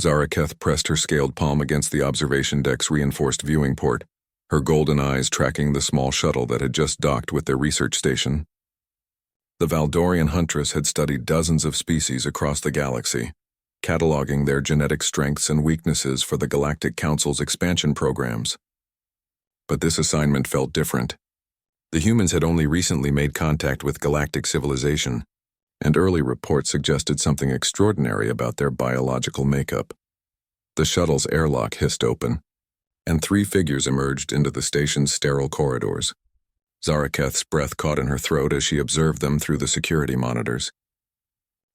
Zaraketh pressed her scaled palm against the observation deck's reinforced viewing port, her golden eyes tracking the small shuttle that had just docked with their research station. The Valdorian huntress had studied dozens of species across the galaxy, cataloging their genetic strengths and weaknesses for the Galactic Council's expansion programs. But this assignment felt different. The humans had only recently made contact with galactic civilization, and early reports suggested something extraordinary about their biological makeup. The shuttle's airlock hissed open, and 3 figures emerged into the station's sterile corridors. Zaraketh's breath caught in her throat as she observed them through the security monitors.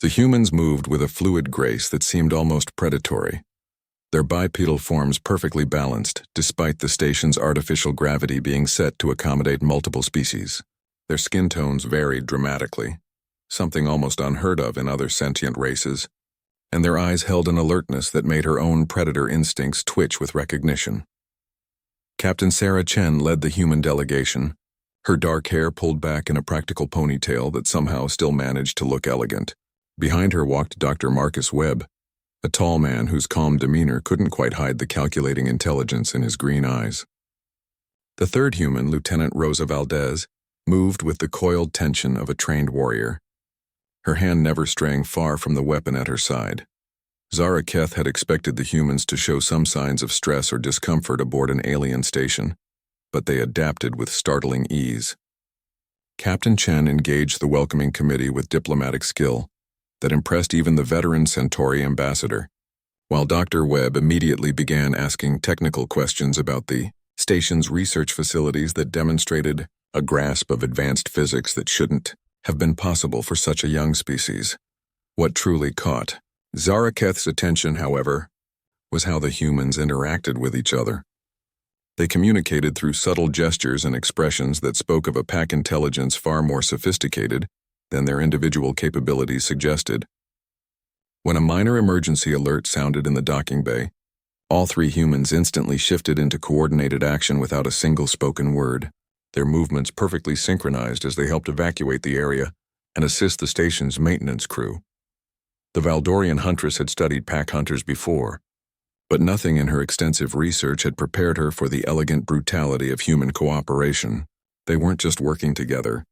The humans moved with a fluid grace that seemed almost predatory, their bipedal forms perfectly balanced despite the station's artificial gravity being set to accommodate multiple species. Their skin tones varied dramatically, something almost unheard of in other sentient races, and their eyes held an alertness that made her own predator instincts twitch with recognition. Captain Sarah Chen led the human delegation, her dark hair pulled back in a practical ponytail that somehow still managed to look elegant. Behind her walked Dr. Marcus Webb, a tall man whose calm demeanor couldn't quite hide the calculating intelligence in his green eyes. The third human, Lieutenant Rosa Valdez, moved with the coiled tension of a trained warrior, her hand never straying far from the weapon at her side. Zaraketh had expected the humans to show some signs of stress or discomfort aboard an alien station, but they adapted with startling ease. Captain Chen engaged the welcoming committee with diplomatic skill that impressed even the veteran Centauri ambassador, while Dr. Webb immediately began asking technical questions about the station's research facilities that demonstrated a grasp of advanced physics that shouldn't have been possible for such a young species. What truly caught Zaraketh's attention, however, was how the humans interacted with each other. They communicated through subtle gestures and expressions that spoke of a pack intelligence far more sophisticated than their individual capabilities suggested. When a minor emergency alert sounded in the docking bay, all 3 humans instantly shifted into coordinated action without a single spoken word, their movements perfectly synchronized as they helped evacuate the area and assist the station's maintenance crew. The Valdorian huntress had studied pack hunters before, but nothing in her extensive research had prepared her for the elegant brutality of human cooperation. They weren't just working together.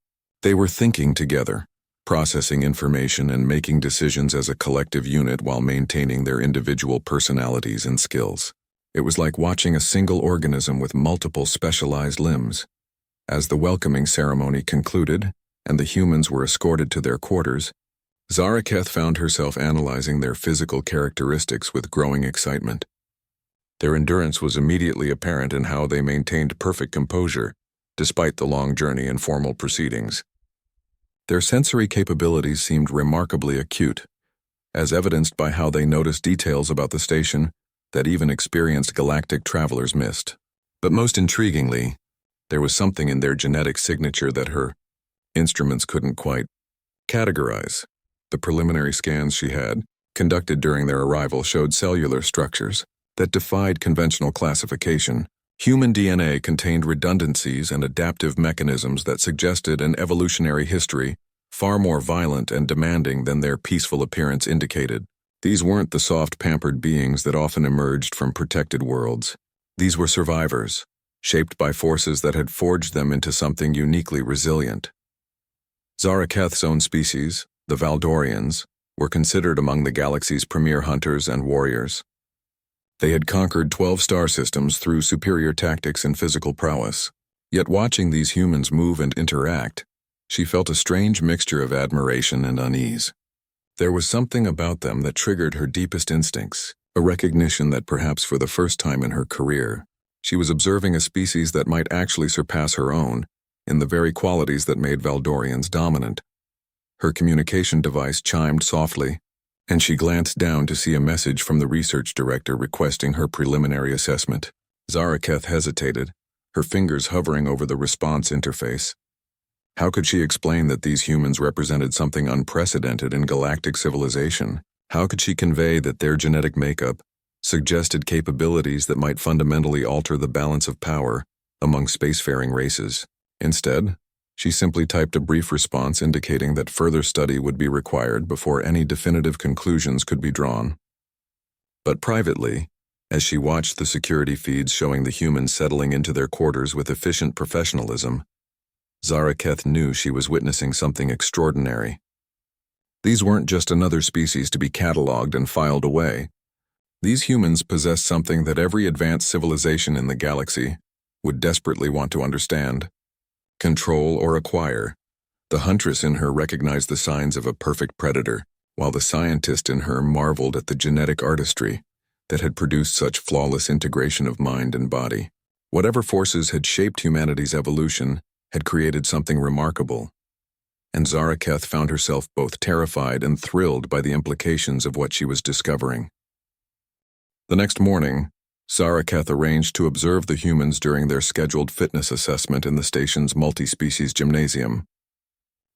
They were thinking together, processing information and making decisions as a collective unit while maintaining their individual personalities and skills. It was like watching a single organism with multiple specialized limbs. As the welcoming ceremony concluded and the humans were escorted to their quarters, Zaraketh found herself analyzing their physical characteristics with growing excitement. Their endurance was immediately apparent in how they maintained perfect composure despite the long journey and formal proceedings. Their sensory capabilities seemed remarkably acute, as evidenced by how they noticed details about the station that even experienced galactic travelers missed. But most intriguingly, there was something in their genetic signature that her instruments couldn't quite categorize. The preliminary scans she had conducted during their arrival showed cellular structures that defied conventional classification. Human DNA contained redundancies and adaptive mechanisms that suggested an evolutionary history far more violent and demanding than their peaceful appearance indicated. These weren't the soft, pampered beings that often emerged from protected worlds. These were survivors, shaped by forces that had forged them into something uniquely resilient. Zaraketh's own species, the Valdorians, were considered among the galaxy's premier hunters and warriors. They had conquered 12 star systems through superior tactics and physical prowess. Yet watching these humans move and interact, she felt a strange mixture of admiration and unease. There was something about them that triggered her deepest instincts, a recognition that perhaps for the first time in her career, she was observing a species that might actually surpass her own in the very qualities that made Valdorians dominant. Her communication device chimed softly, and she glanced down to see a message from the research director requesting her preliminary assessment. Zaraketh hesitated, her fingers hovering over the response interface. How could she explain that these humans represented something unprecedented in galactic civilization? How could she convey that their genetic makeup suggested capabilities that might fundamentally alter the balance of power among spacefaring races? Instead, she simply typed a brief response indicating that further study would be required before any definitive conclusions could be drawn. But privately, as she watched the security feeds showing the humans settling into their quarters with efficient professionalism, Zaraketh knew she was witnessing something extraordinary. These weren't just another species to be catalogued and filed away. These humans possessed something that every advanced civilization in the galaxy would desperately want to understand, control, or acquire. The huntress in her recognized the signs of a perfect predator, while the scientist in her marveled at the genetic artistry that had produced such flawless integration of mind and body. Whatever forces had shaped humanity's evolution had created something remarkable, and Zaraketh found herself both terrified and thrilled by the implications of what she was discovering. The next morning, Zaraketh arranged to observe the humans during their scheduled fitness assessment in the station's multi-species gymnasium.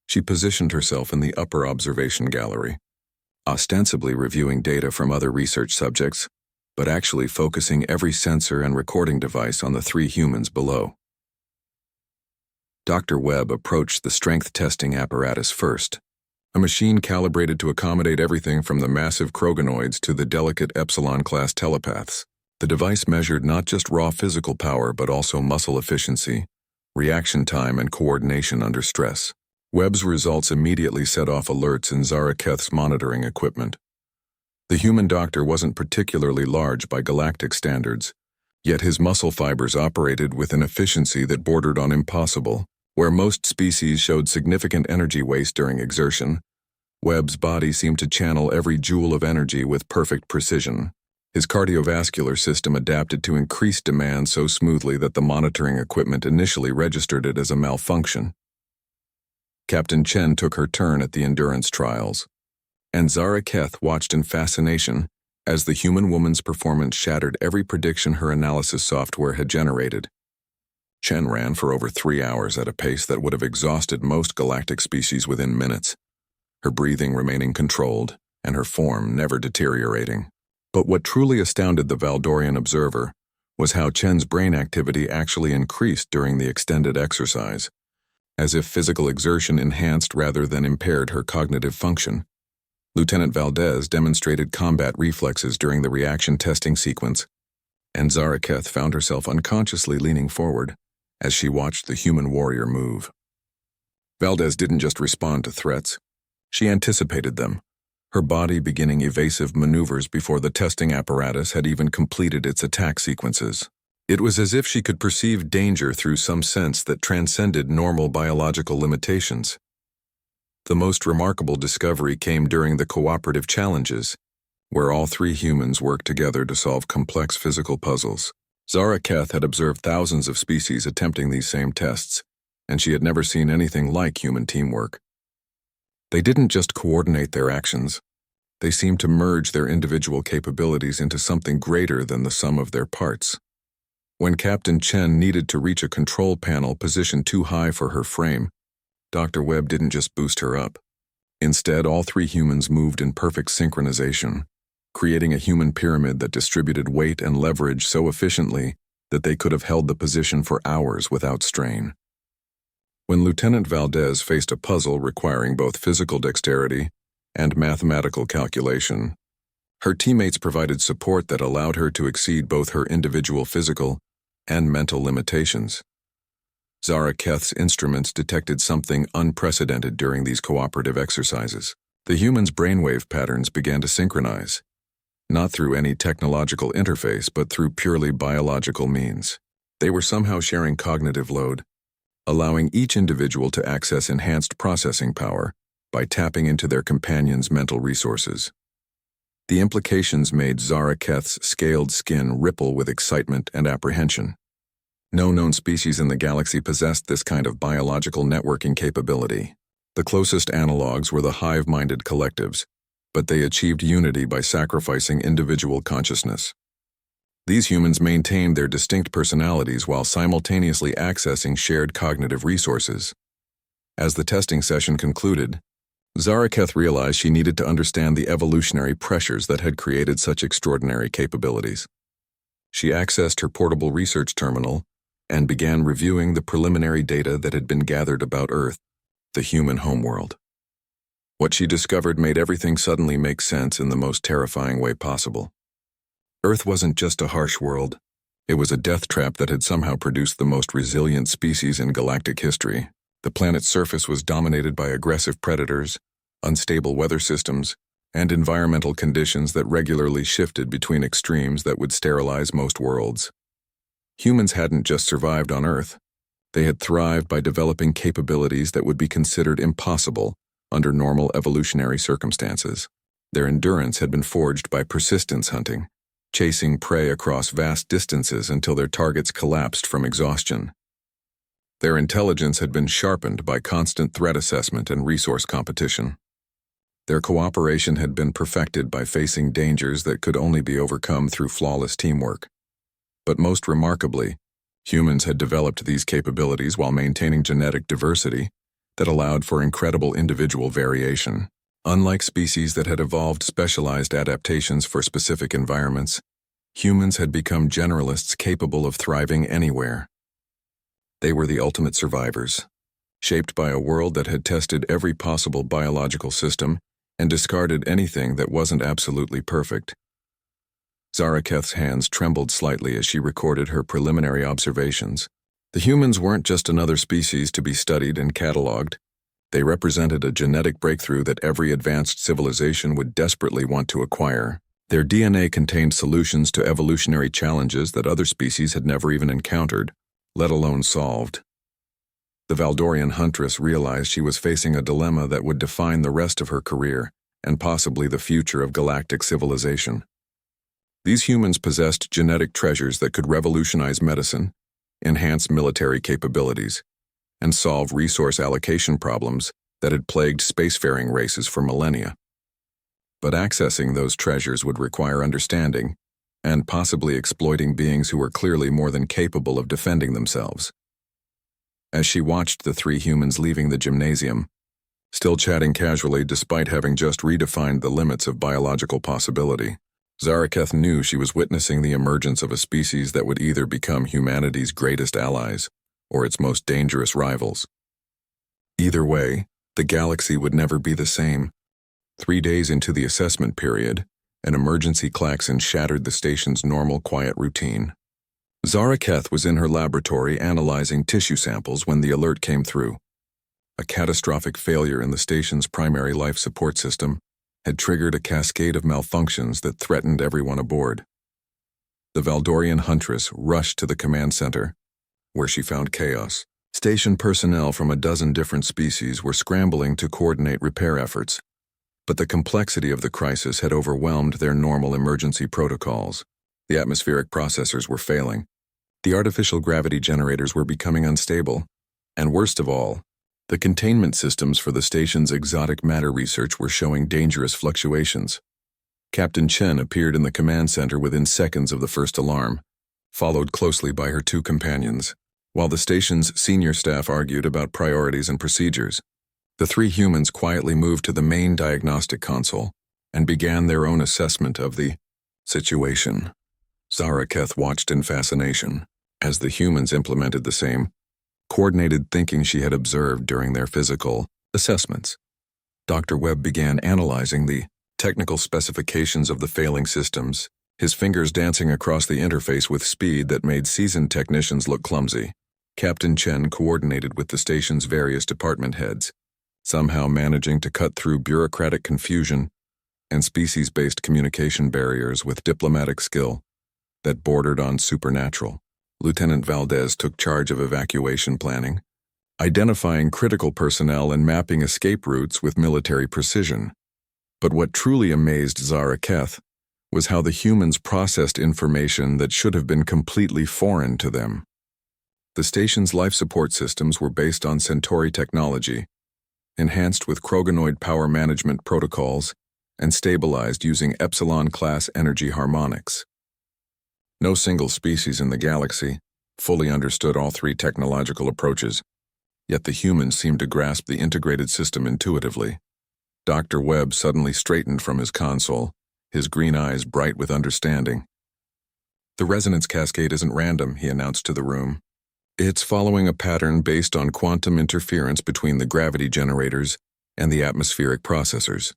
She positioned herself in the upper observation gallery, ostensibly reviewing data from other research subjects, but actually focusing every sensor and recording device on the 3 humans below. Dr. Webb approached the strength testing apparatus first, a machine calibrated to accommodate everything from the massive Kroganoids to the delicate Epsilon-class telepaths. The device measured not just raw physical power but also muscle efficiency, reaction time, and coordination under stress. Webb's results immediately set off alerts in Zaraketh's monitoring equipment. The human doctor wasn't particularly large by galactic standards, yet his muscle fibers operated with an efficiency that bordered on impossible. Where most species showed significant energy waste during exertion, Webb's body seemed to channel every joule of energy with perfect precision. His cardiovascular system adapted to increased demand so smoothly that the monitoring equipment initially registered it as a malfunction. Captain Chen took her turn at the endurance trials, and Zaraketh watched in fascination as the human woman's performance shattered every prediction her analysis software had generated. Chen ran for over 3 hours at a pace that would have exhausted most galactic species within minutes, her breathing remaining controlled and her form never deteriorating. But what truly astounded the Valdorian observer was how Chen's brain activity actually increased during the extended exercise, as if physical exertion enhanced rather than impaired her cognitive function. Lieutenant Valdez demonstrated combat reflexes during the reaction testing sequence, and Zaraketh found herself unconsciously leaning forward as she watched the human warrior move. Valdez didn't just respond to threats. She anticipated them, her body beginning evasive maneuvers before the testing apparatus had even completed its attack sequences. It was as if she could perceive danger through some sense that transcended normal biological limitations. The most remarkable discovery came during the cooperative challenges, where all 3 humans worked together to solve complex physical puzzles. Zaraketh had observed thousands of species attempting these same tests, and she had never seen anything like human teamwork. They didn't just coordinate their actions, they seemed to merge their individual capabilities into something greater than the sum of their parts. When Captain Chen needed to reach a control panel positioned too high for her frame, Dr. Webb didn't just boost her up. Instead, all 3 humans moved in perfect synchronization, creating a human pyramid that distributed weight and leverage so efficiently that they could have held the position for hours without strain. When Lieutenant Valdez faced a puzzle requiring both physical dexterity and mathematical calculation, her teammates provided support that allowed her to exceed both her individual physical and mental limitations. Zaraketh's instruments detected something unprecedented during these cooperative exercises. The humans' brainwave patterns began to synchronize, not through any technological interface but through purely biological means. They were somehow sharing cognitive load, allowing each individual to access enhanced processing power by tapping into their companion's mental resources. The implications made Zaraketh's scaled skin ripple with excitement and apprehension. No known species in the galaxy possessed this kind of biological networking capability. The closest analogues were the hive-minded collectives, but they achieved unity by sacrificing individual consciousness. These humans maintained their distinct personalities while simultaneously accessing shared cognitive resources. As the testing session concluded, Zaraketh realized she needed to understand the evolutionary pressures that had created such extraordinary capabilities. She accessed her portable research terminal and began reviewing the preliminary data that had been gathered about Earth, the human homeworld. What she discovered made everything suddenly make sense in the most terrifying way possible. Earth wasn't just a harsh world. It was a death trap that had somehow produced the most resilient species in galactic history. The planet's surface was dominated by aggressive predators, unstable weather systems, and environmental conditions that regularly shifted between extremes that would sterilize most worlds. Humans hadn't just survived on Earth. They had thrived by developing capabilities that would be considered impossible under normal evolutionary circumstances. Their endurance had been forged by persistence hunting, chasing prey across vast distances until their targets collapsed from exhaustion. Their intelligence had been sharpened by constant threat assessment and resource competition. Their cooperation had been perfected by facing dangers that could only be overcome through flawless teamwork. But most remarkably, humans had developed these capabilities while maintaining genetic diversity that allowed for incredible individual variation. Unlike species that had evolved specialized adaptations for specific environments, humans had become generalists capable of thriving anywhere. They were the ultimate survivors, shaped by a world that had tested every possible biological system and discarded anything that wasn't absolutely perfect. Zaraketh's hands trembled slightly as she recorded her preliminary observations. The humans weren't just another species to be studied and catalogued. They represented a genetic breakthrough that every advanced civilization would desperately want to acquire. Their DNA contained solutions to evolutionary challenges that other species had never even encountered, let alone solved. The Valdorian huntress realized she was facing a dilemma that would define the rest of her career and possibly the future of galactic civilization. These humans possessed genetic treasures that could revolutionize medicine, enhance military capabilities, and solve resource allocation problems that had plagued spacefaring races for millennia. But accessing those treasures would require understanding and possibly exploiting beings who were clearly more than capable of defending themselves. As she watched the three humans leaving the gymnasium, still chatting casually despite having just redefined the limits of biological possibility, Zaraketh knew she was witnessing the emergence of a species that would either become humanity's greatest allies or its most dangerous rivals. Either way, the galaxy would never be the same. 3 days into the assessment period, an emergency klaxon shattered the station's normal quiet routine. Zaraketh was in her laboratory analyzing tissue samples when the alert came through. A catastrophic failure in the station's primary life support system had triggered a cascade of malfunctions that threatened everyone aboard. The Valdorian huntress rushed to the command center, where she found chaos. Station personnel from a dozen different species were scrambling to coordinate repair efforts, but the complexity of the crisis had overwhelmed their normal emergency protocols. The atmospheric processors were failing. The artificial gravity generators were becoming unstable. And worst of all, the containment systems for the station's exotic matter research were showing dangerous fluctuations. Captain Chen appeared in the command center within seconds of the first alarm, followed closely by her two companions. While the station's senior staff argued about priorities and procedures, the three humans quietly moved to the main diagnostic console and began their own assessment of the situation. Zaraketh watched in fascination as the humans implemented the same coordinated thinking she had observed during their physical assessments. Dr. Webb began analyzing the technical specifications of the failing systems, his fingers dancing across the interface with speed that made seasoned technicians look clumsy. Captain Chen coordinated with the station's various department heads, somehow managing to cut through bureaucratic confusion and species-based communication barriers with diplomatic skill that bordered on supernatural. Lieutenant Valdez took charge of evacuation planning, identifying critical personnel and mapping escape routes with military precision. But what truly amazed Zaraketh was how the humans processed information that should have been completely foreign to them. The station's life support systems were based on Centauri technology, enhanced with Kroganoid power management protocols, and stabilized using Epsilon-class energy harmonics. No single species in the galaxy fully understood all three technological approaches, yet the humans seemed to grasp the integrated system intuitively. Dr. Webb suddenly straightened from his console, his green eyes bright with understanding. "The resonance cascade isn't random," he announced to the room. "It's following a pattern based on quantum interference between the gravity generators and the atmospheric processors.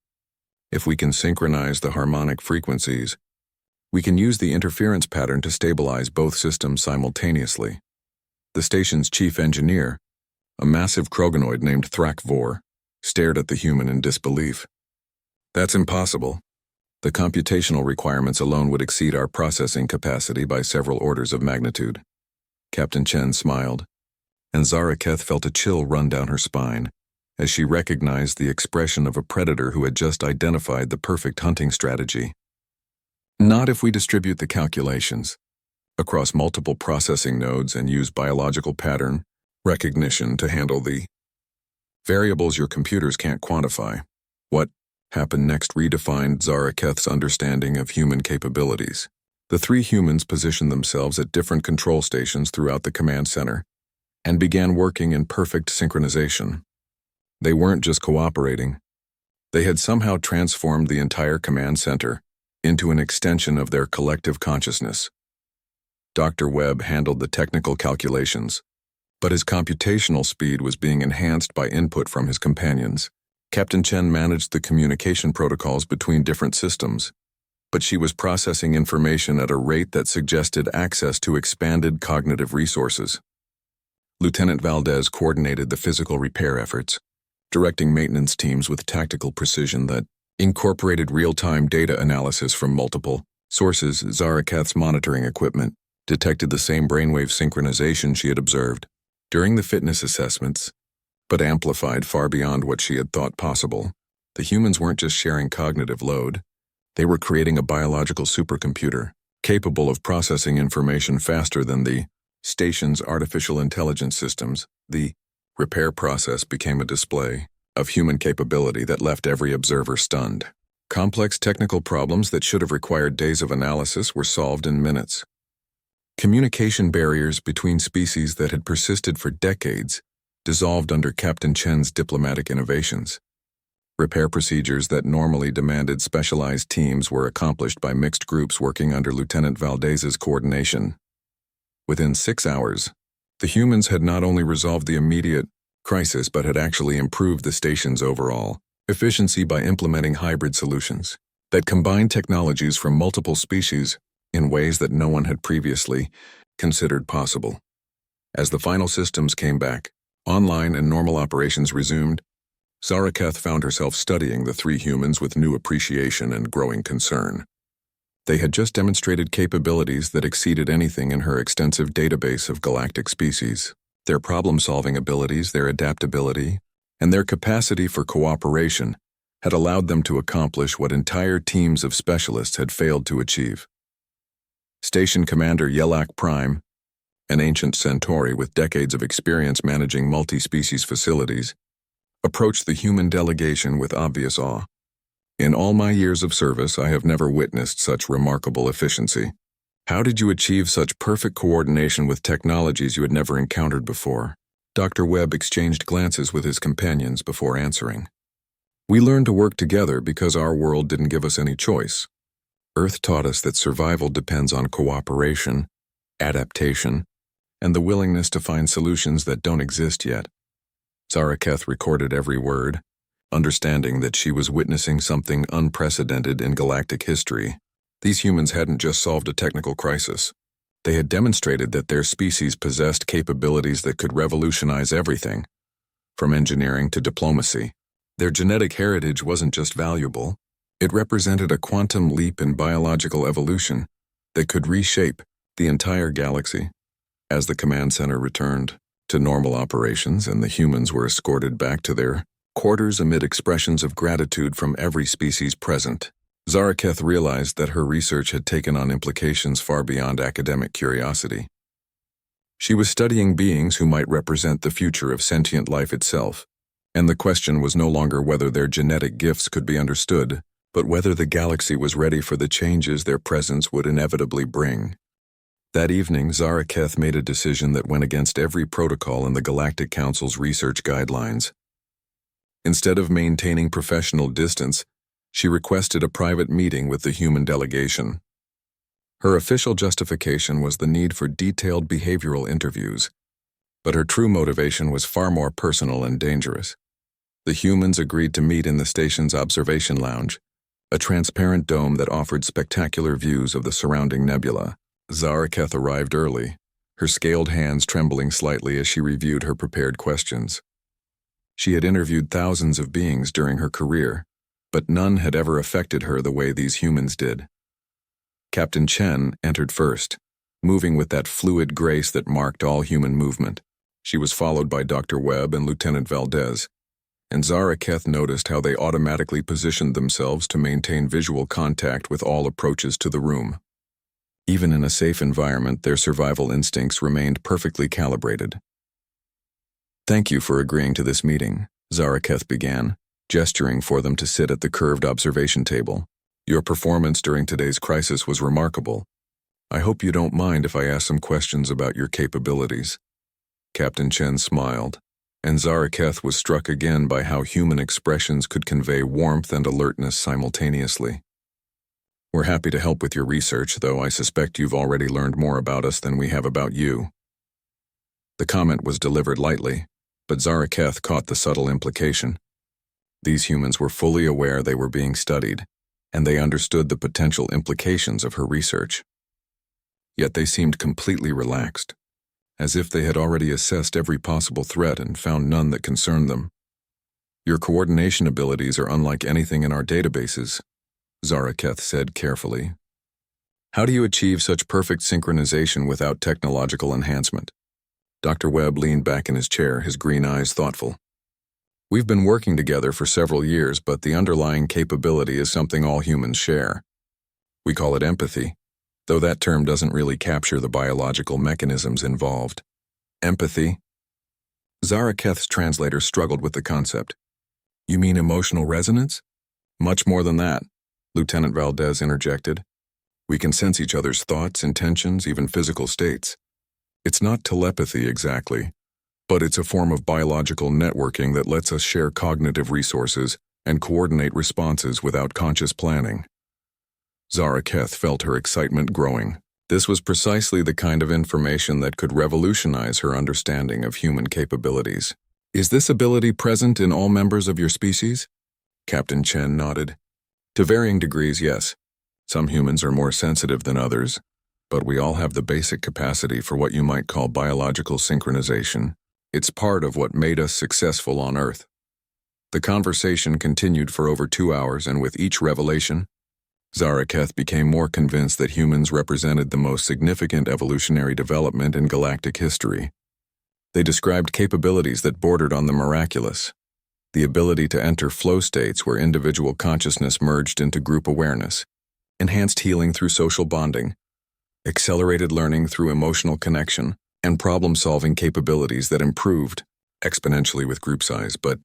If we can synchronize the harmonic frequencies, We can use the interference pattern to stabilize both systems simultaneously. The station's chief engineer, a massive Kroganoid named Thrakvor, stared at the human in disbelief. That's impossible. The computational requirements alone would exceed our processing capacity by several orders of magnitude. Captain Chen smiled, and Zaraketh felt a chill run down her spine as she recognized the expression of a predator who had just identified the perfect hunting strategy. Not if we distribute the calculations across multiple processing nodes and use biological pattern recognition to handle the variables your computers can't quantify. What happened next redefined Zaraketh's understanding of human capabilities. The three humans positioned themselves at different control stations throughout the command center and began working in perfect synchronization. They weren't just cooperating. They had somehow transformed the entire command center into an extension of their collective consciousness. Dr. Webb handled the technical calculations, but his computational speed was being enhanced by input from his companions. Captain Chen managed the communication protocols between different systems, but she was processing information at a rate that suggested access to expanded cognitive resources. Lieutenant Valdez coordinated the physical repair efforts, directing maintenance teams with tactical precision that incorporated real-time data analysis from multiple sources. Zaraketh's monitoring equipment detected the same brainwave synchronization she had observed during the fitness assessments, but amplified far beyond what she had thought possible. The humans weren't just sharing cognitive load, they were creating a biological supercomputer, capable of processing information faster than the station's artificial intelligence systems. The repair process became a display of human capability that left every observer stunned. Complex technical problems that should have required days of analysis were solved in minutes. Communication barriers between species that had persisted for decades dissolved under Captain Chen's diplomatic innovations. Repair procedures that normally demanded specialized teams were accomplished by mixed groups working under Lieutenant Valdez's coordination. Within 6 hours, the humans had not only resolved the immediate crisis but had actually improved the station's overall efficiency by implementing hybrid solutions that combined technologies from multiple species in ways that no one had previously considered possible. As the final systems came back online and normal operations resumed, Zaraketh found herself studying the three humans with new appreciation and growing concern. They had just demonstrated capabilities that exceeded anything in her extensive database of galactic species. Their problem-solving abilities, their adaptability, and their capacity for cooperation had allowed them to accomplish what entire teams of specialists had failed to achieve. Station Commander Yelak Prime, an ancient Centauri with decades of experience managing multi-species facilities, approached the human delegation with obvious awe. In all my years of service, I have never witnessed such remarkable efficiency. How did you achieve such perfect coordination with technologies you had never encountered before? Dr. Webb exchanged glances with his companions before answering. We learned to work together because our world didn't give us any choice. Earth taught us that survival depends on cooperation, adaptation, and the willingness to find solutions that don't exist yet. Zaraketh recorded every word, understanding that she was witnessing something unprecedented in galactic history. These humans hadn't just solved a technical crisis. They had demonstrated that their species possessed capabilities that could revolutionize everything, from engineering to diplomacy. Their genetic heritage wasn't just valuable, it represented a quantum leap in biological evolution that could reshape the entire galaxy. As the command center returned to normal operations and the humans were escorted back to their quarters amid expressions of gratitude from every species present, Zaraketh realized that her research had taken on implications far beyond academic curiosity. She was studying beings who might represent the future of sentient life itself, and the question was no longer whether their genetic gifts could be understood, but whether the galaxy was ready for the changes their presence would inevitably bring. That evening, Zaraketh made a decision that went against every protocol in the Galactic Council's research guidelines. Instead of maintaining professional distance, she requested a private meeting with the human delegation. Her official justification was the need for detailed behavioral interviews, but her true motivation was far more personal and dangerous. The humans agreed to meet in the station's observation lounge, a transparent dome that offered spectacular views of the surrounding nebula. Zaraketh arrived early, her scaled hands trembling slightly as she reviewed her prepared questions. She had interviewed thousands of beings during her career, but none had ever affected her the way these humans did. Captain Chen entered first, moving with that fluid grace that marked all human movement. She was followed by Dr. Webb and Lieutenant Valdez, and Zaraketh noticed how they automatically positioned themselves to maintain visual contact with all approaches to the room. Even in a safe environment, their survival instincts remained perfectly calibrated. "Thank you for agreeing to this meeting," Zaraketh began, gesturing for them to sit at the curved observation table. "Your performance during today's crisis was remarkable. I hope you don't mind if I ask some questions about your capabilities." Captain Chen smiled, and Zaraketh was struck again by how human expressions could convey warmth and alertness simultaneously. "We're happy to help with your research, though I suspect you've already learned more about us than we have about you." The comment was delivered lightly, but Zaraketh caught the subtle implication. These humans were fully aware they were being studied, and they understood the potential implications of her research. Yet they seemed completely relaxed, as if they had already assessed every possible threat and found none that concerned them. "Your coordination abilities are unlike anything in our databases," Zaraketh said carefully. "How do you achieve such perfect synchronization without technological enhancement?" Dr. Webb leaned back in his chair, his green eyes thoughtful. "We've been working together for several years, but the underlying capability is something all humans share. We call it empathy, though that term doesn't really capture the biological mechanisms involved." "Empathy?" Zaraketh's translator struggled with the concept. "You mean emotional resonance?" "Much more than that," Lieutenant Valdez interjected. "We can sense each other's thoughts, intentions, even physical states. It's not telepathy exactly, but it's a form of biological networking that lets us share cognitive resources and coordinate responses without conscious planning." Zaraketh felt her excitement growing. This was precisely the kind of information that could revolutionize her understanding of human capabilities. "Is this ability present in all members of your species?" Captain Chen nodded. "To varying degrees, yes. Some humans are more sensitive than others, but we all have the basic capacity for what you might call biological synchronization. It's part of what made us successful on Earth." The conversation continued for over 2 hours, and with each revelation, Zaraketh became more convinced that humans represented the most significant evolutionary development in galactic history. They described capabilities that bordered on the miraculous. The ability to enter flow states where individual consciousness merged into group awareness, enhanced healing through social bonding, accelerated learning through emotional connection, and problem-solving capabilities that improved exponentially with group size. But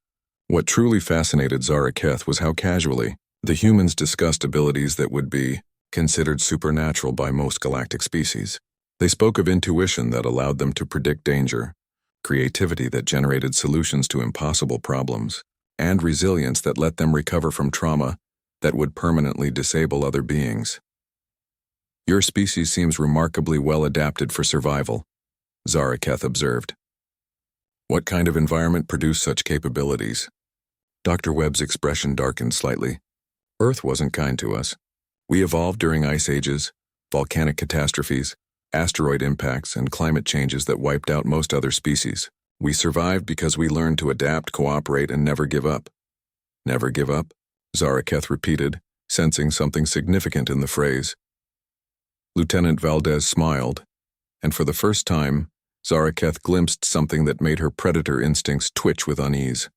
what truly fascinated Zaraketh was how casually the humans discussed abilities that would be considered supernatural by most galactic species. They spoke of intuition that allowed them to predict danger, creativity that generated solutions to impossible problems, and resilience that let them recover from trauma that would permanently disable other beings. "Your species seems remarkably well adapted for survival," Zaraketh observed. "What kind of environment produced such capabilities?" Dr. Webb's expression darkened slightly. "Earth wasn't kind to us. We evolved during ice ages, volcanic catastrophes, asteroid impacts, and climate changes that wiped out most other species. We survived because we learned to adapt, cooperate, and never give up." "Never give up?" Zaraketh repeated, sensing something significant in the phrase. Lieutenant Valdez smiled, and for the first time, Zaraketh glimpsed something that made her predator instincts twitch with unease.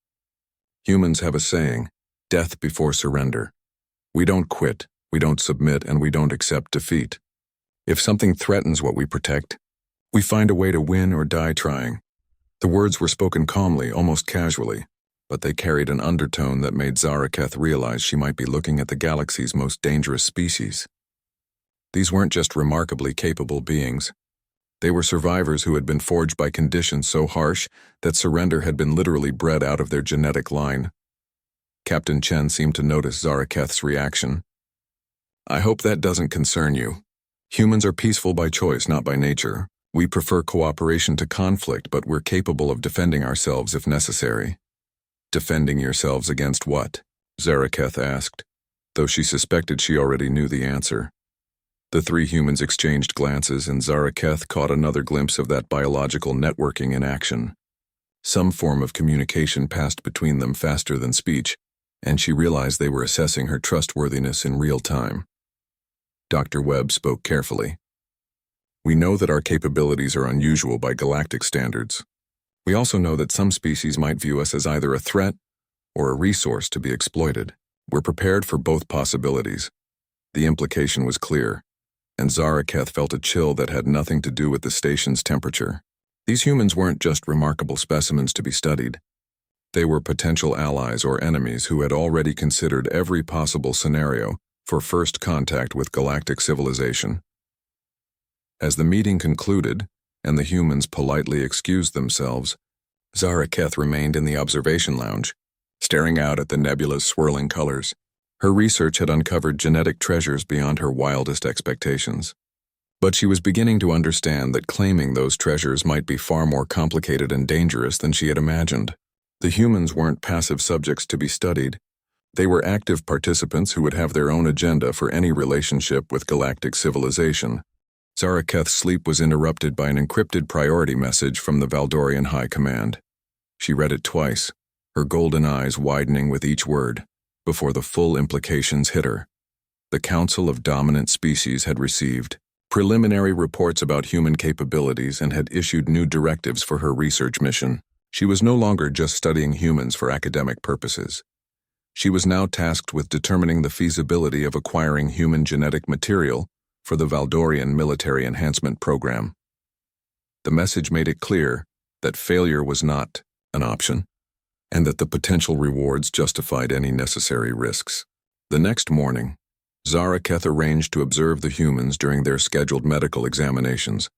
"Humans have a saying, death before surrender. We don't quit, we don't submit, and we don't accept defeat. If something threatens what we protect, we find a way to win or die trying." The words were spoken calmly, almost casually, but they carried an undertone that made Zaraketh realize she might be looking at the galaxy's most dangerous species. These weren't just remarkably capable beings. They were survivors who had been forged by conditions so harsh that surrender had been literally bred out of their genetic line. Captain Chen seemed to notice Zaraketh's reaction. "I hope that doesn't concern you. Humans are peaceful by choice, not by nature. We prefer cooperation to conflict, but we're capable of defending ourselves if necessary." "Defending yourselves against what?" Zaraketh asked. though she suspected she already knew the answer. The three humans exchanged glances, and Zaraketh caught another glimpse of that biological networking in action. Some form of communication passed between them faster than speech, and she realized they were assessing her trustworthiness in real time. Dr. Webb spoke carefully. "We know that our capabilities are unusual by galactic standards. We also know that some species might view us as either a threat or a resource to be exploited. We're prepared for both possibilities." The implication was clear, and Zaraketh felt a chill that had nothing to do with the station's temperature. These humans weren't just remarkable specimens to be studied. They were potential allies or enemies who had already considered every possible scenario for first contact with galactic civilization. As the meeting concluded, and the humans politely excused themselves, Zaraketh remained in the observation lounge, staring out at the nebula's swirling colors. Her research had uncovered genetic treasures beyond her wildest expectations. But she was beginning to understand that claiming those treasures might be far more complicated and dangerous than she had imagined. The humans weren't passive subjects to be studied. They were active participants who would have their own agenda for any relationship with galactic civilization. Zaraketh's sleep was interrupted by an encrypted priority message from the Valdorian High Command. She read it twice, her golden eyes widening with each word, before the full implications hit her. The Council of Dominant Species had received preliminary reports about human capabilities and had issued new directives for her research mission. She was no longer just studying humans for academic purposes. She was now tasked with determining the feasibility of acquiring human genetic material for the Valdorian Military Enhancement Program. The message made it clear that failure was not an option, and that the potential rewards justified any necessary risks. The next morning, Zaraketh arranged to observe the humans during their scheduled medical examinations,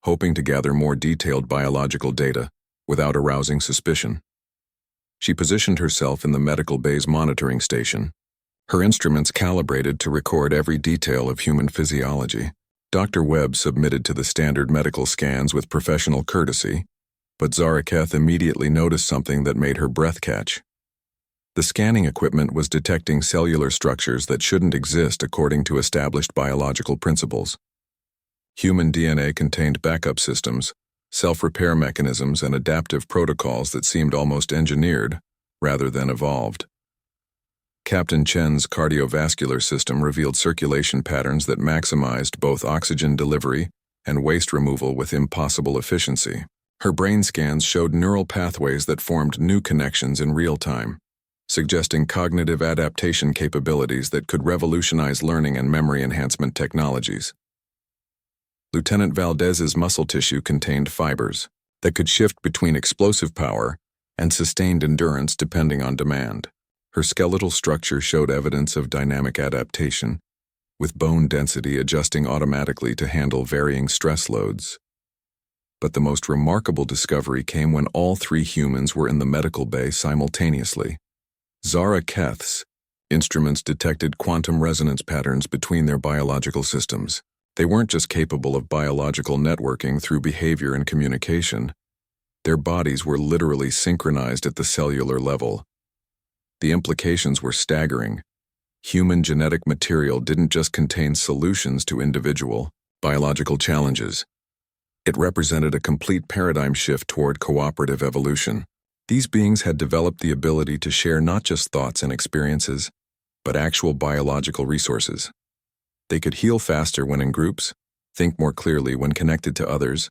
hoping to gather more detailed biological data without arousing suspicion. She positioned herself in the medical bay's monitoring station, her instruments calibrated to record every detail of human physiology. Dr. Webb submitted to the standard medical scans with professional courtesy, but Zaraketh immediately noticed something that made her breath catch. The scanning equipment was detecting cellular structures that shouldn't exist according to established biological principles. Human DNA contained backup systems, self-repair mechanisms, and adaptive protocols that seemed almost engineered rather than evolved. Captain Chen's cardiovascular system revealed circulation patterns that maximized both oxygen delivery and waste removal with impossible efficiency. Her brain scans showed neural pathways that formed new connections in real time, suggesting cognitive adaptation capabilities that could revolutionize learning and memory enhancement technologies. Lieutenant Valdez's muscle tissue contained fibers that could shift between explosive power and sustained endurance depending on demand. Her skeletal structure showed evidence of dynamic adaptation, with bone density adjusting automatically to handle varying stress loads. But the most remarkable discovery came when all three humans were in the medical bay simultaneously. Zaraketh's instruments detected quantum resonance patterns between their biological systems. They weren't just capable of biological networking through behavior and communication. Their bodies were literally synchronized at the cellular level. The implications were staggering. Human genetic material didn't just contain solutions to individual biological challenges. It represented a complete paradigm shift toward cooperative evolution. These beings had developed the ability to share not just thoughts and experiences, but actual biological resources. They could heal faster when in groups, think more clearly when connected to others,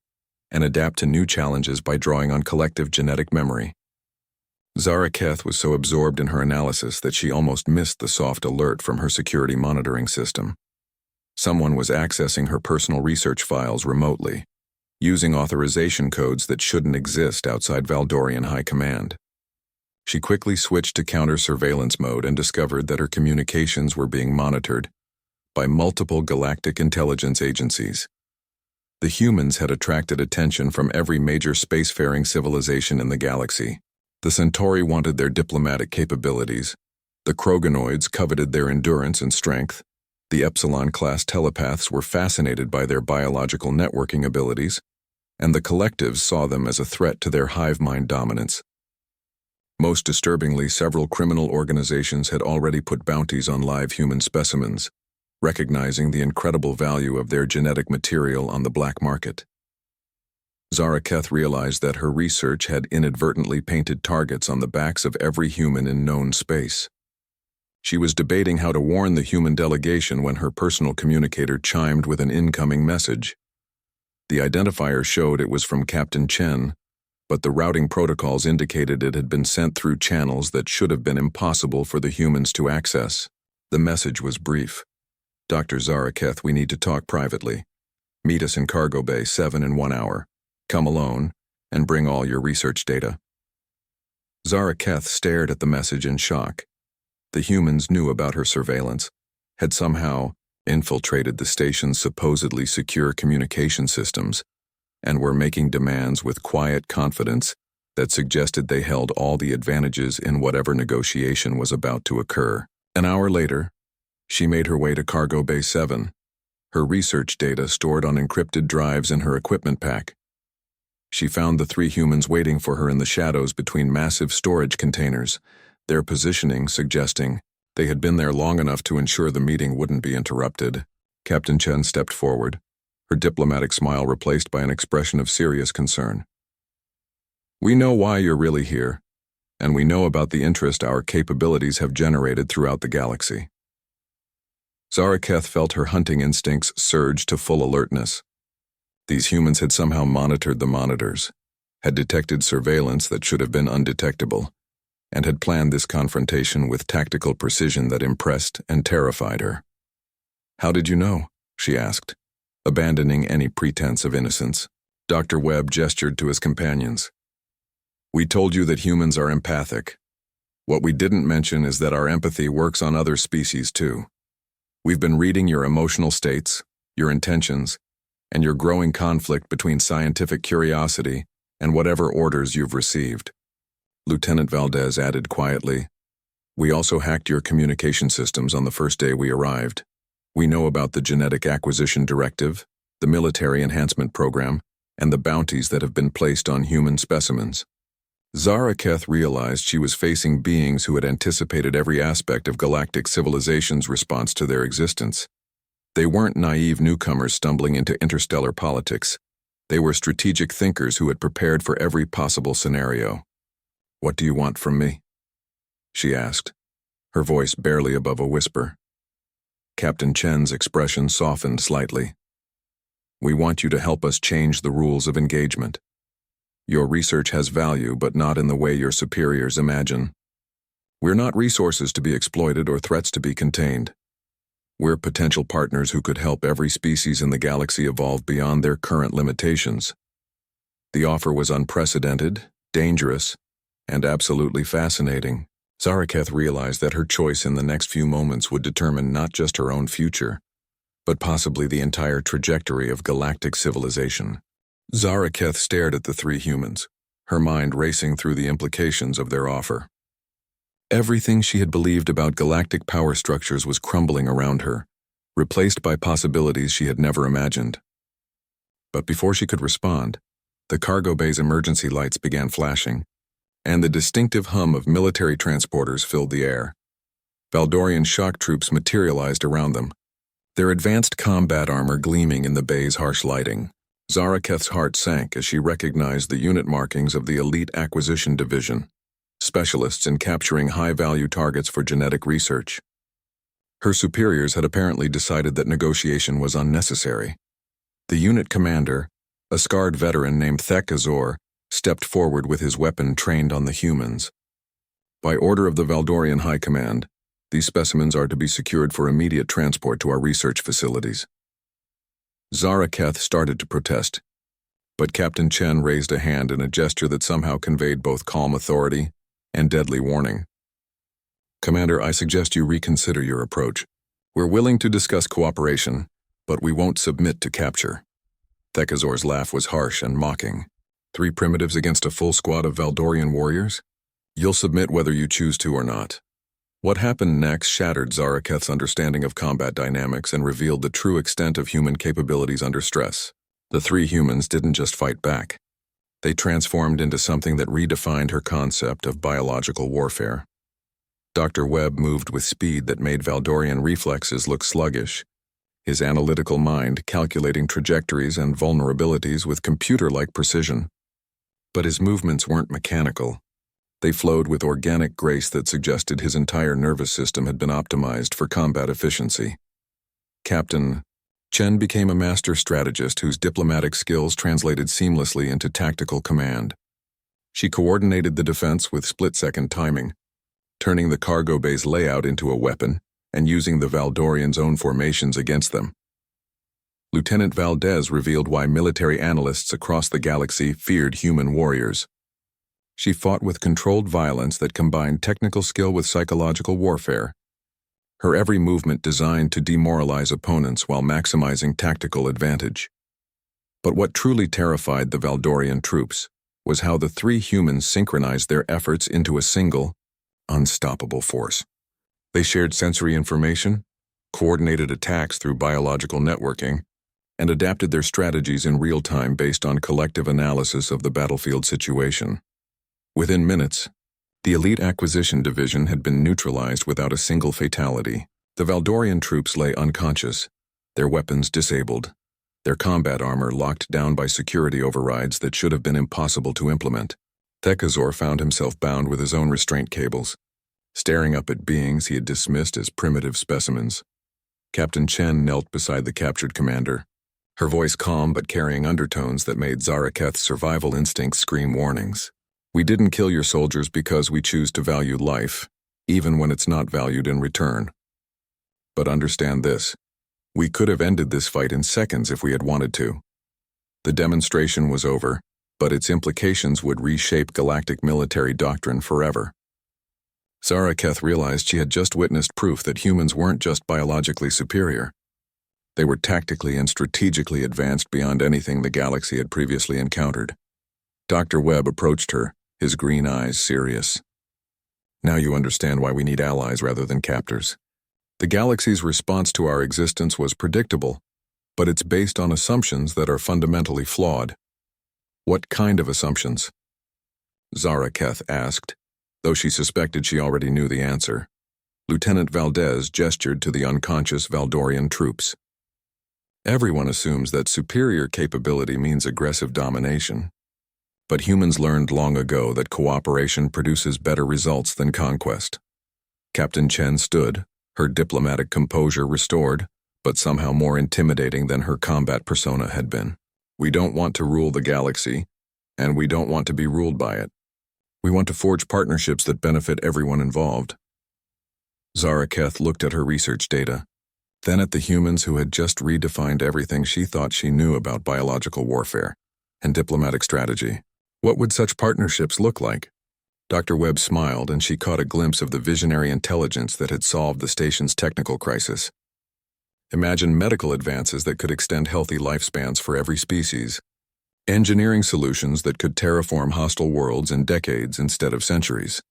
and adapt to new challenges by drawing on collective genetic memory. Zaraketh was so absorbed in her analysis that she almost missed the soft alert from her security monitoring system. Someone was accessing her personal research files remotely, using authorization codes that shouldn't exist outside Valdorian High Command. She quickly switched to counter-surveillance mode and discovered that her communications were being monitored by multiple galactic intelligence agencies. The humans had attracted attention from every major spacefaring civilization in the galaxy. The Centauri wanted their diplomatic capabilities, the Kroganoids coveted their endurance and strength, the Epsilon-class telepaths were fascinated by their biological networking abilities, and the collectives saw them as a threat to their hive mind dominance. Most disturbingly, several criminal organizations had already put bounties on live human specimens, recognizing the incredible value of their genetic material on the black market. Zaraketh realized that her research had inadvertently painted targets on the backs of every human in known space. She was debating how to warn the human delegation when her personal communicator chimed with an incoming message. The identifier showed it was from Captain Chen, but the routing protocols indicated it had been sent through channels that should have been impossible for the humans to access. The message was brief. "Dr. Zaraketh, we need to talk privately. Meet us in Cargo Bay 7 in 1 hour. Come alone, and bring all your research data." Zaraketh stared at the message in shock. The humans knew about her surveillance, had somehow infiltrated the station's supposedly secure communication systems, and were making demands with quiet confidence that suggested they held all the advantages in whatever negotiation was about to occur. An hour later, she made her way to Cargo Bay 7, her research data stored on encrypted drives in her equipment pack. She found the 3 humans waiting for her in the shadows between massive storage containers, their positioning suggesting they had been there long enough to ensure the meeting wouldn't be interrupted. Captain Chen stepped forward, her diplomatic smile replaced by an expression of serious concern. "We know why you're really here, and we know about the interest our capabilities have generated throughout the galaxy." Zaraketh felt her hunting instincts surge to full alertness. These humans had somehow monitored the monitors, had detected surveillance that should have been undetectable, and had planned this confrontation with tactical precision that impressed and terrified her. "How did you know?" she asked, abandoning any pretense of innocence. Dr. Webb gestured to his companions. "We told you that humans are empathic. What we didn't mention is that our empathy works on other species too. We've been reading your emotional states, your intentions, and your growing conflict between scientific curiosity and whatever orders you've received." Lieutenant Valdez added quietly, "We also hacked your communication systems on the first day we arrived. We know about the Genetic Acquisition Directive, the Military Enhancement Program, and the bounties that have been placed on human specimens." Zaraketh realized she was facing beings who had anticipated every aspect of galactic civilization's response to their existence. They weren't naive newcomers stumbling into interstellar politics. They were strategic thinkers who had prepared for every possible scenario. "What do you want from me?" she asked, her voice barely above a whisper. Captain Chen's expression softened slightly. "We want you to help us change the rules of engagement. Your research has value, but not in the way your superiors imagine. We're not resources to be exploited or threats to be contained. We're potential partners who could help every species in the galaxy evolve beyond their current limitations." The offer was unprecedented, dangerous, and absolutely fascinating. Zaraketh realized that her choice in the next few moments would determine not just her own future, but possibly the entire trajectory of galactic civilization. Zaraketh stared at the 3 humans, her mind racing through the implications of their offer. Everything she had believed about galactic power structures was crumbling around her, replaced by possibilities she had never imagined. But before she could respond, the cargo bay's emergency lights began flashing, and the distinctive hum of military transporters filled the air. Valdorian shock troops materialized around them, their advanced combat armor gleaming in the bay's harsh lighting. Zaraketh's heart sank as she recognized the unit markings of the Elite Acquisition Division, specialists in capturing high-value targets for genetic research. Her superiors had apparently decided that negotiation was unnecessary. The unit commander, a scarred veteran named Thek-Azor, stepped forward with his weapon trained on the humans. "By order of the Valdorian High Command, these specimens are to be secured for immediate transport to our research facilities." Zaraketh started to protest, but Captain Chen raised a hand in a gesture that somehow conveyed both calm authority and deadly warning. "Commander, I suggest you reconsider your approach. We're willing to discuss cooperation, but we won't submit to capture." Thek-Azor's laugh was harsh and mocking. 3 primitives against a full squad of Valdorian warriors? You'll submit whether you choose to or not. What happened next shattered Zaraketh's understanding of combat dynamics and revealed the true extent of human capabilities under stress. The 3 humans didn't just fight back. They transformed into something that redefined her concept of biological warfare. Dr. Webb moved with speed that made Valdorian reflexes look sluggish, his analytical mind calculating trajectories and vulnerabilities with computer-like precision. But his movements weren't mechanical. They flowed with organic grace that suggested his entire nervous system had been optimized for combat efficiency. Captain Chen became a master strategist whose diplomatic skills translated seamlessly into tactical command. She coordinated the defense with split-second timing, turning the cargo bay's layout into a weapon and using the Valdorians' own formations against them. Lieutenant Valdez revealed why military analysts across the galaxy feared human warriors. She fought with controlled violence that combined technical skill with psychological warfare, her every movement designed to demoralize opponents while maximizing tactical advantage. But what truly terrified the Valdorian troops was how the three humans synchronized their efforts into a single, unstoppable force. They shared sensory information, coordinated attacks through biological networking, and adapted their strategies in real time based on collective analysis of the battlefield situation. Within minutes, the Elite Acquisition Division had been neutralized without a single fatality. The Valdorian troops lay unconscious, their weapons disabled, their combat armor locked down by security overrides that should have been impossible to implement. Thekazor found himself bound with his own restraint cables, staring up at beings he had dismissed as primitive specimens. Captain Chen knelt beside the captured commander, her voice calm but carrying undertones that made Zaraketh's survival instincts scream warnings. "We didn't kill your soldiers because we choose to value life, even when it's not valued in return. But understand this, we could have ended this fight in seconds if we had wanted to. The demonstration was over, but its implications would reshape galactic military doctrine forever." Zaraketh realized she had just witnessed proof that humans weren't just biologically superior. They were tactically and strategically advanced beyond anything the galaxy had previously encountered. Dr. Webb approached her, his green eyes serious. "Now you understand why we need allies rather than captors. The galaxy's response to our existence was predictable, but it's based on assumptions that are fundamentally flawed." "What kind of assumptions?" Zaraketh asked, though she suspected she already knew the answer. Lieutenant Valdez gestured to the unconscious Valdorian troops. "Everyone assumes that superior capability means aggressive domination. But humans learned long ago that cooperation produces better results than conquest." Captain Chen stood, her diplomatic composure restored, but somehow more intimidating than her combat persona had been. "We don't want to rule the galaxy, and we don't want to be ruled by it. We want to forge partnerships that benefit everyone involved." Zaraketh looked at her research data, then at the humans who had just redefined everything she thought she knew about biological warfare and diplomatic strategy. What would such partnerships look like? Dr. Webb smiled, and she caught a glimpse of the visionary intelligence that had solved the station's technical crisis. Imagine medical advances that could extend healthy lifespans for every species. Engineering solutions that could terraform hostile worlds in decades instead of centuries.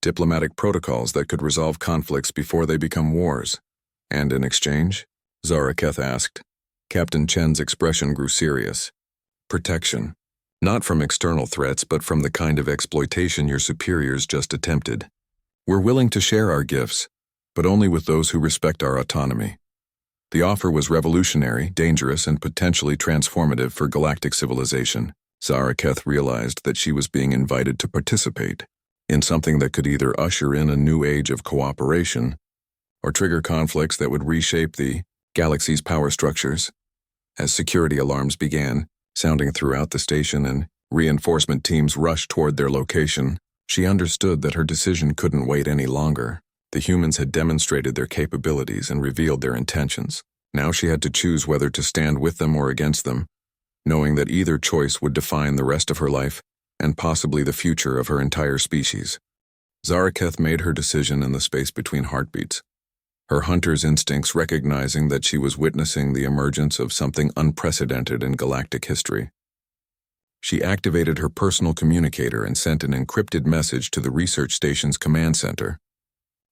Diplomatic protocols that could resolve conflicts before they become wars. "And in exchange?" Zaraketh asked. Captain Chen's expression grew serious. "Protection. Not from external threats, but from the kind of exploitation your superiors just attempted. We're willing to share our gifts, but only with those who respect our autonomy." The offer was revolutionary, dangerous, and potentially transformative for galactic civilization. Zaraketh realized that she was being invited to participate in something that could either usher in a new age of cooperation or trigger conflicts that would reshape the galaxy's power structures. As security alarms began, sounding throughout the station and reinforcement teams rushed toward their location, she understood that her decision couldn't wait any longer. The humans had demonstrated their capabilities and revealed their intentions. Now she had to choose whether to stand with them or against them, knowing that either choice would define the rest of her life and possibly the future of her entire species. Zaraketh made her decision in the space between heartbeats, her hunter's instincts recognizing that she was witnessing the emergence of something unprecedented in galactic history. She activated her personal communicator and sent an encrypted message to the research station's command center,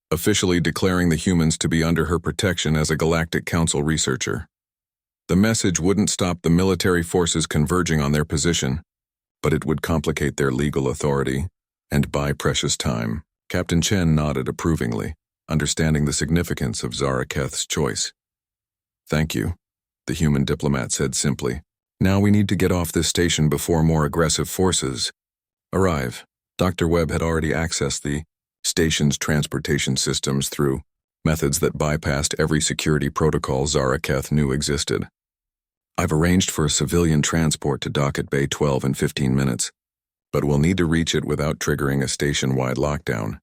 officially declaring the humans to be under her protection as a Galactic Council researcher. The message wouldn't stop the military forces converging on their position. but it would complicate their legal authority and buy precious time. Captain Chen nodded approvingly, understanding the significance of Zaraketh's choice. "Thank you," the human diplomat said simply. "Now we need to get off this station before more aggressive forces arrive." Dr. Webb had already accessed the station's transportation systems through methods that bypassed every security protocol Zaraketh knew existed. "I've arranged for a civilian transport to dock at Bay 12 in 15 minutes, but we'll need to reach it without triggering a station-wide lockdown."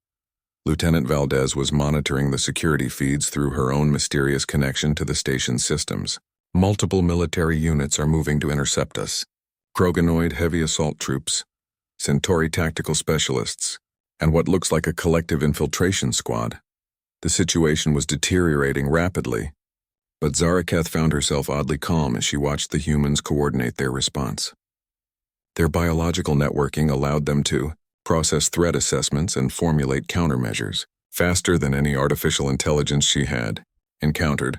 Lieutenant Valdez was monitoring the security feeds through her own mysterious connection to the station's systems. "Multiple military units are moving to intercept us. Kroganoid heavy assault troops, Centauri tactical specialists, and what looks like a collective infiltration squad." The situation was deteriorating rapidly, but Zaraketh found herself oddly calm as she watched the humans coordinate their response. Their biological networking allowed them to process threat assessments and formulate countermeasures faster than any artificial intelligence she had encountered.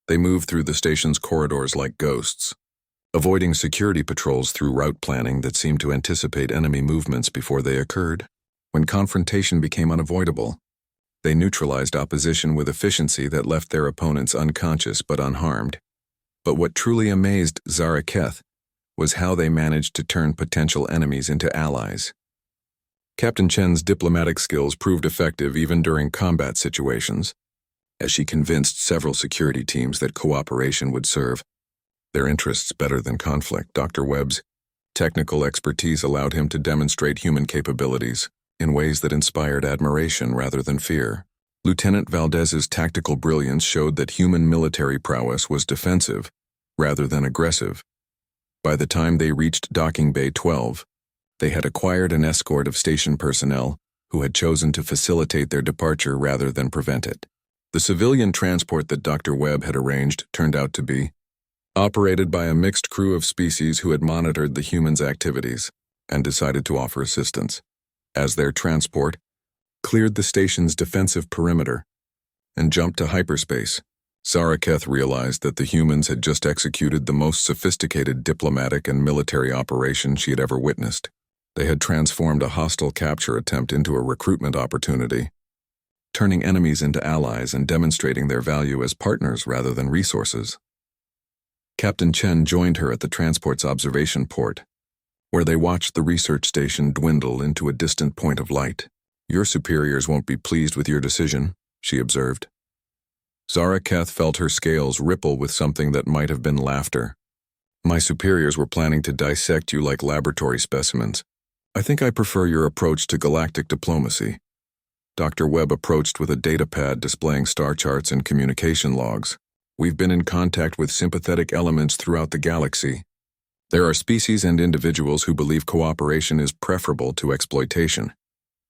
They moved through the station's corridors like ghosts, avoiding security patrols through route planning that seemed to anticipate enemy movements before they occurred. When confrontation became unavoidable, they neutralized opposition with efficiency that left their opponents unconscious but unharmed. But what truly amazed Zaraketh was how they managed to turn potential enemies into allies. Captain Chen's diplomatic skills proved effective even during combat situations, as she convinced several security teams that cooperation would serve their interests better than conflict. Dr. Webb's technical expertise allowed him to demonstrate human capabilities in ways that inspired admiration rather than fear. Lieutenant Valdez's tactical brilliance showed that human military prowess was defensive rather than aggressive. By the time they reached Docking Bay 12, they had acquired an escort of station personnel who had chosen to facilitate their departure rather than prevent it. The civilian transport that Dr. Webb had arranged turned out to be operated by a mixed crew of species who had monitored the humans' activities and decided to offer assistance. As their transport cleared the station's defensive perimeter and jumped to hyperspace, Zaraketh realized that the humans had just executed the most sophisticated diplomatic and military operation she had ever witnessed. They had transformed a hostile capture attempt into a recruitment opportunity, turning enemies into allies and demonstrating their value as partners rather than resources. Captain Chen joined her at the transport's observation port, where they watched the research station dwindle into a distant point of light. "Your superiors won't be pleased with your decision," she observed. Zaraketh felt her scales ripple with something that might have been laughter. "My superiors were planning to dissect you like laboratory specimens. I think I prefer your approach to galactic diplomacy." Dr. Webb approached with a datapad displaying star charts and communication logs. "We've been in contact with sympathetic elements throughout the galaxy. There are species and individuals who believe cooperation is preferable to exploitation."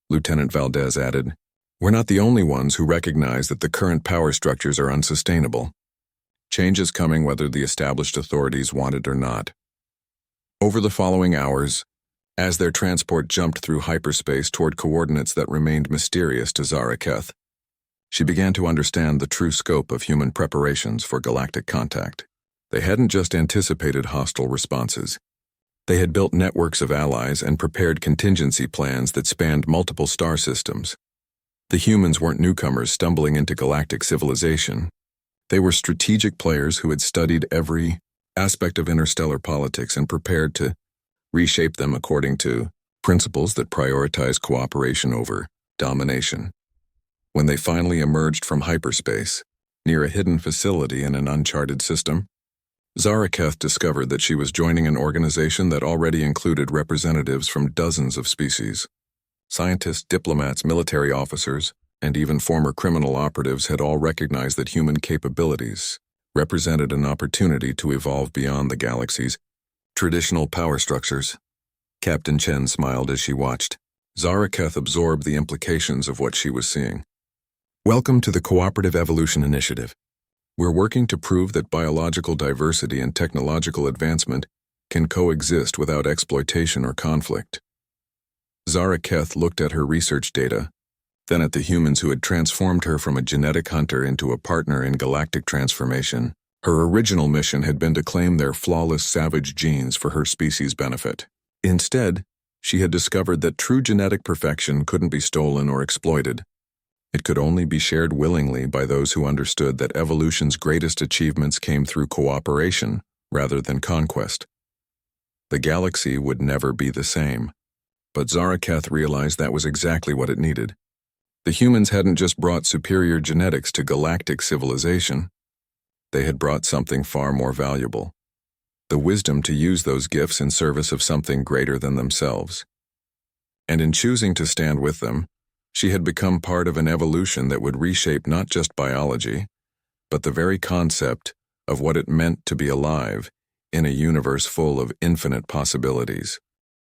Lieutenant Valdez added, "We're not the only ones who recognize that the current power structures are unsustainable. Change is coming whether the established authorities want it or not." Over the following hours, as their transport jumped through hyperspace toward coordinates that remained mysterious to Zaraketh, she began to understand the true scope of human preparations for galactic contact. They hadn't just anticipated hostile responses. They had built networks of allies and prepared contingency plans that spanned multiple star systems. The humans weren't newcomers stumbling into galactic civilization. They were strategic players who had studied every aspect of interstellar politics and prepared to reshape them according to principles that prioritize cooperation over domination. When they finally emerged from hyperspace, near a hidden facility in an uncharted system, Zaraketh discovered that she was joining an organization that already included representatives from dozens of species. Scientists, diplomats, military officers, and even former criminal operatives had all recognized that human capabilities represented an opportunity to evolve beyond the galaxy's traditional power structures. Captain Chen smiled as she watched. Zaraketh absorbed the implications of what she was seeing. "Welcome to the Cooperative Evolution Initiative. We're working to prove that biological diversity and technological advancement can coexist without exploitation or conflict." Zaraketh looked at her research data, then at the humans who had transformed her from a genetic hunter into a partner in galactic transformation. Her original mission had been to claim their flawless savage genes for her species' benefit. Instead, she had discovered that true genetic perfection couldn't be stolen or exploited. It could only be shared willingly by those who understood that evolution's greatest achievements came through cooperation rather than conquest. The galaxy would never be the same. But Zaraketh realized that was exactly what it needed. The humans hadn't just brought superior genetics to galactic civilization. They had brought something far more valuable: the wisdom to use those gifts in service of something greater than themselves. And in choosing to stand with them, she had become part of an evolution that would reshape not just biology, but the very concept of what it meant to be alive in a universe full of infinite possibilities.